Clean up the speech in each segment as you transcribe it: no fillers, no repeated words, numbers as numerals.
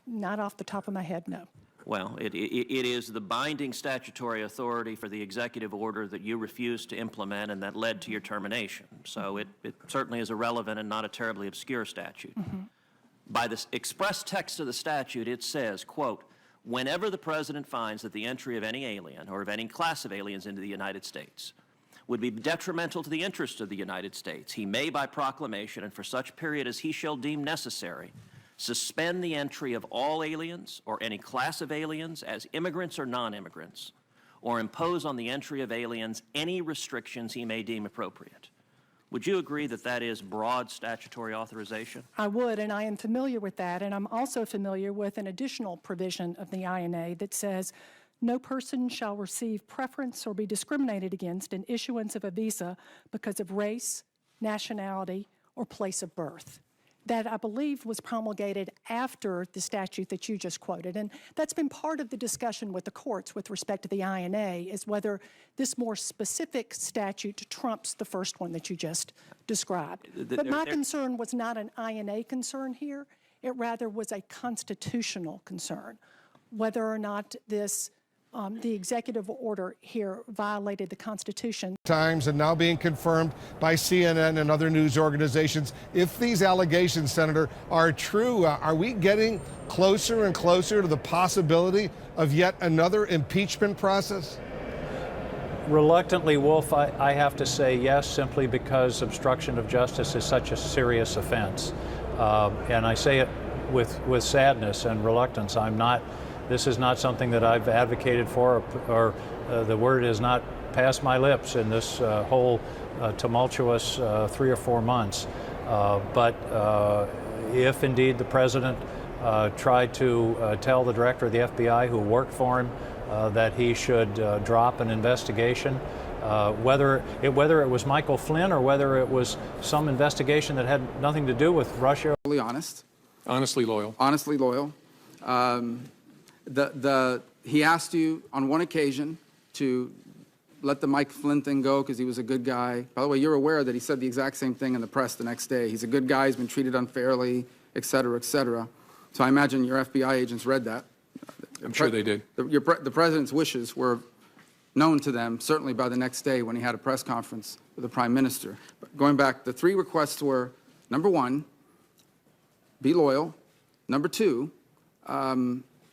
Not off the top of my head, no. Well, it is the binding statutory authority for the executive order that you refused to implement and that led to your termination. So it certainly is a relevant and not a terribly obscure statute. Mm-hmm. By the express text of the statute, it says, quote, whenever the president finds that the entry of any alien or of any class of aliens into the United States would be detrimental to the interests of the United States, he may, by proclamation and for such period as he shall deem necessary, suspend the entry of all aliens or any class of aliens as immigrants or non-immigrants, or impose on the entry of aliens any restrictions he may deem appropriate. Would you agree that that is broad statutory authorization? I would, and I am familiar with that, and I'm also familiar with an additional provision of the INA that says no person shall receive preference or be discriminated against in issuance of a visa because of race, nationality, or place of birth. That, I believe, was promulgated after the statute that you just quoted. And that's been part of the discussion with the courts with respect to the INA, is whether this more specific statute trumps the first one that you just described. But my concern was not an INA concern here. It rather was a constitutional concern, whether or not this the executive order here violated the Constitution. Times and now being confirmed by CNN and other news organizations. If these allegations, Senator, are true, are we getting closer and closer to the possibility of yet another impeachment process? Reluctantly, Wolf, I have to say yes, simply because obstruction of justice is such a serious offense. And I say it with sadness and reluctance. This is not something that I've advocated for, or the word has not passed my lips in this whole tumultuous 3 or 4 months. But if indeed the president tried to tell the director of the FBI who worked for him that he should drop an investigation, whether it was Michael Flynn or whether it was some investigation that had nothing to do with Russia. Honest. Honestly loyal. Honestly loyal. He asked you on one occasion to let the Mike Flynn thing go because he was a good guy. By the way, you're aware that he said the exact same thing in the press the next day. He's a good guy, he's been treated unfairly, et cetera, et cetera. So I imagine your FBI agents read that. I'm sure they did. The president's wishes were known to them, certainly by the next day when he had a press conference with the prime minister. But going back, the 3 requests were, number 1, be loyal. Number 2,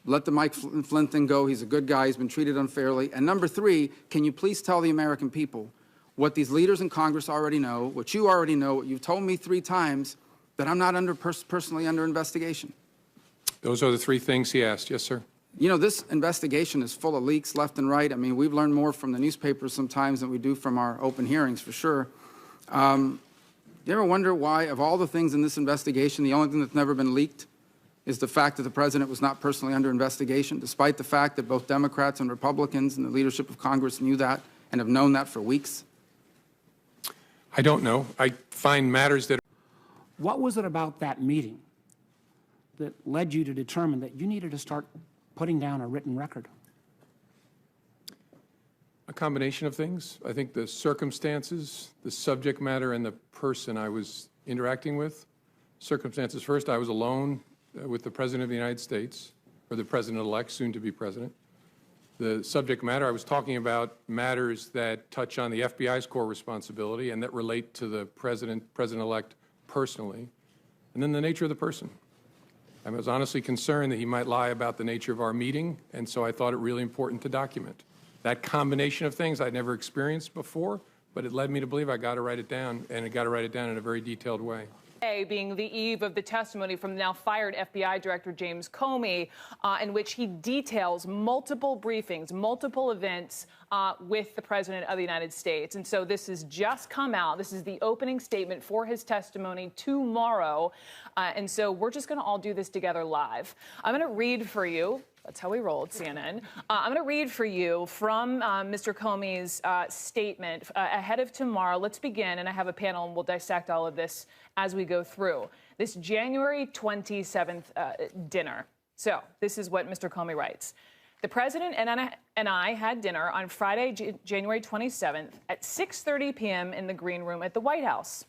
let the Mike Flynn thing go. He's a good guy. He's been treated unfairly. And number 3, can you please tell the American people what these leaders in Congress already know, what you already know, what you've told me 3 times, that I'm not personally under investigation? Those are the 3 things he asked. Yes, sir. You know, this investigation is full of leaks left and right. I mean, we've learned more from the newspapers sometimes than we do from our open hearings, for sure. Do you ever wonder why, of all the things in this investigation, the only thing that's never been leaked is the fact that the president was not personally under investigation, despite the fact that both Democrats and Republicans and the leadership of Congress knew that and have known that for weeks? I don't know. I find matters that... What was it about that meeting that led you to determine that you needed to start putting down a written record? A combination of things. I think the circumstances, the subject matter, and the person I was interacting with. Circumstances first, I was alone with the President of the United States, or the President-elect, soon to be President. The subject matter, I was talking about matters that touch on the FBI's core responsibility and that relate to the President-elect personally. And then the nature of the person. I was honestly concerned that he might lie about the nature of our meeting, and so I thought it really important to document. That combination of things I'd never experienced before, but it led me to believe I got to write it down, and I got to write it down in a very detailed way. Being the eve of the testimony from the now fired FBI Director James Comey, in which he details multiple briefings, multiple events with the President of the United States. And so this has just come out. This is the opening statement for his testimony tomorrow. And so we're just going to all do this together live. I'm going to read for you. That's how we roll at CNN. I'm going to read for you from Mr. Comey's statement ahead of tomorrow. Let's begin, and I have a panel, and we'll dissect all of this as we go through this January 27th dinner. So this is what Mr. Comey writes. The President and I had dinner on Friday, January 27th at 6:30 p.m. in the Green Room at the White House.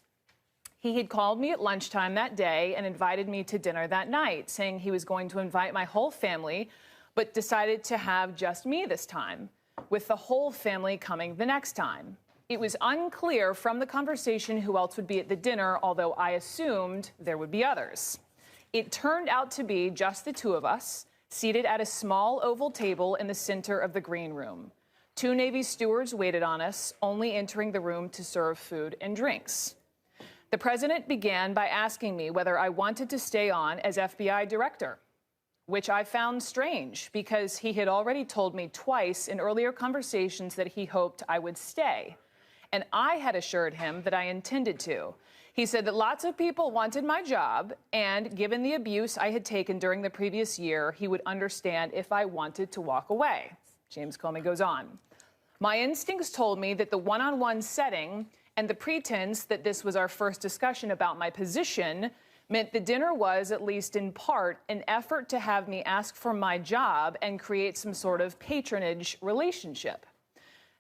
He had called me at lunchtime that day and invited me to dinner that night, saying he was going to invite my whole family, but decided to have just me this time, with the whole family coming the next time. It was unclear from the conversation who else would be at the dinner, although I assumed there would be others. It turned out to be just the two of us, seated at a small oval table in the center of the green room. 2 Navy stewards waited on us, only entering the room to serve food and drinks. The president began by asking me whether I wanted to stay on as FBI director, which I found strange because he had already told me twice in earlier conversations that he hoped I would stay. And I had assured him that I intended to. He said that lots of people wanted my job, and given the abuse I had taken during the previous year, he would understand if I wanted to walk away. James Comey goes on. My instincts told me that the one-on-one setting and the pretense that this was our first discussion about my position meant the dinner was, at least in part, an effort to have me ask for my job and create some sort of patronage relationship.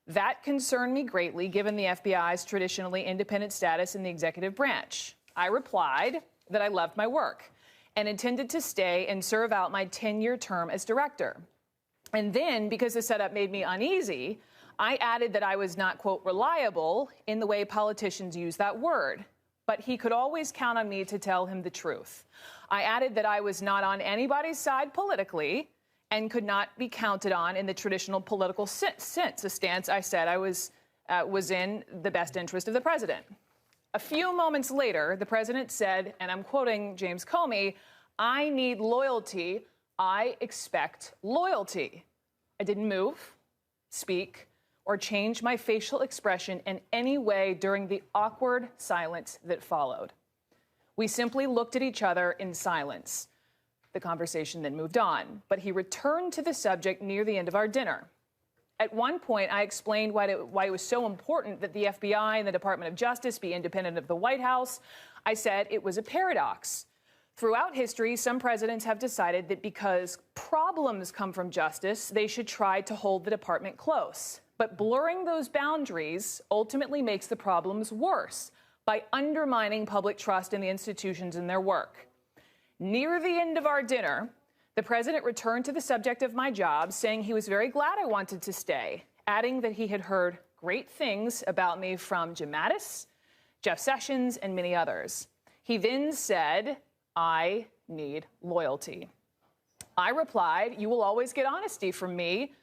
That concerned me greatly, given the FBI's traditionally independent status in the executive branch. I replied that I loved my work and intended to stay and serve out my 10-year term as director. And then, because the setup made me uneasy, I added that I was not, quote, reliable in the way politicians use that word. But he could always count on me to tell him the truth. I added that I was not on anybody's side politically and could not be counted on in the traditional political sense, a stance I said I was in the best interest of the president. A few moments later, the president said, and I'm quoting James Comey, "I need loyalty. I expect loyalty." I didn't move, speak, or change my facial expression in any way during the awkward silence that followed. We simply looked at each other in silence. The conversation then moved on, but he returned to the subject near the end of our dinner. At one point, I explained why it was so important that the FBI and the Department of Justice be independent of the White House. I said it was a paradox. Throughout history, some presidents have decided that because problems come from justice, they should try to hold the department close. But blurring those boundaries ultimately makes the problems worse by undermining public trust in the institutions and their work. Near the end of our dinner, the president returned to the subject of my job, saying he was very glad I wanted to stay, adding that he had heard great things about me from Jim Mattis, Jeff Sessions, and many others. He then said, "I need loyalty." I replied, "You will always get honesty from me."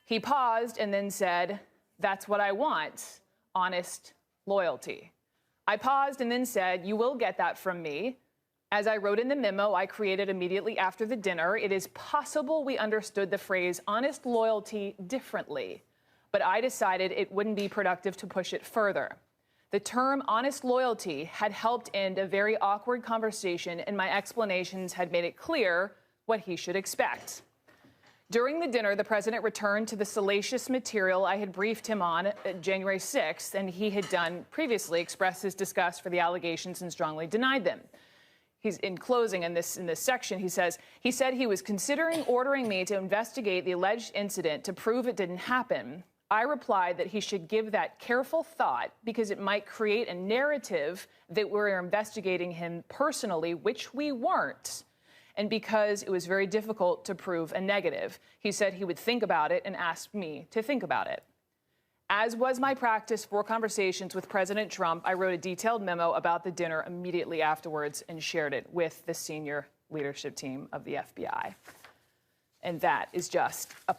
He paused and then said, "That's what I want, honest loyalty." I paused and then said, "You will get that from me." As I wrote in the memo I created immediately after the dinner, it is possible we understood the phrase honest loyalty differently, but I decided it wouldn't be productive to push it further. The term honest loyalty had helped end a very awkward conversation, and my explanations had made it clear what he should expect. During the dinner, the president returned to the salacious material I had briefed him on January 6th, and he had done previously expressed his disgust for the allegations and strongly denied them. He's in closing in this section, he said he was considering ordering me to investigate the alleged incident to prove it didn't happen. I replied that he should give that careful thought because it might create a narrative that we're investigating him personally, which we weren't, and because it was very difficult to prove a negative. He said he would think about it and asked me to think about it. As was my practice for conversations with President Trump, I wrote a detailed memo about the dinner immediately afterwards and shared it with the senior leadership team of the FBI. And that is just a